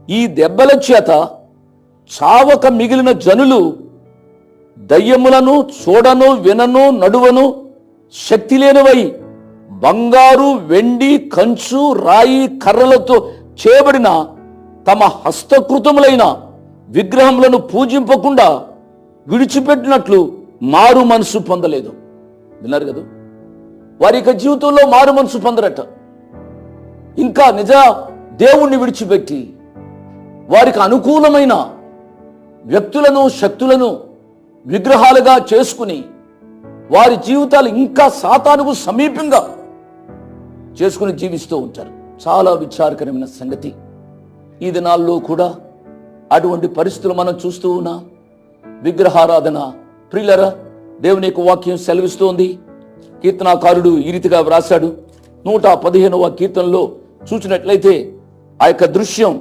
ఈ దెబ్బల చేత చావక మిగిలిన జనులు దయ్యములను చూడను వినను నడువను శక్తి లేనివై బంగారు వెండి కంచు రాయి కర్రలతో చేయబడిన తమ హస్తకృతములైన విగ్రహములను పూజింపకుండా విడిచిపెట్టినట్లు మారు మనసు పొందలేదు. విన్నారు కదా, వారి యొక్క జీవితంలో మారు మనసు పొందరట. ఇంకా నిజ దేవుణ్ణి విడిచిపెట్టి వారికి అనుకూలమైన వ్యక్తులను శక్తులను విగ్రహాలుగా చేసుకుని వారి జీవితాలు ఇంకా సాతానుకు సమీపంగా చేసుకుని జీవిస్తూ ఉంటారు. చాలా విచారకరమైన సంగతి. ఈ దినాల్లో కూడా అటువంటి పరిస్థితులు మనం చూస్తూ ఉన్నాం. విగ్రహారాధన ప్రియులరా, దేవుని యొక్క వాక్యం సెలవిస్తోంది. కీర్తనాకారుడు ఈ రీతిగా వ్రాశాడు. 115వ కీర్తనలో చూసినట్లయితే ఆ యొక్క దృశ్యం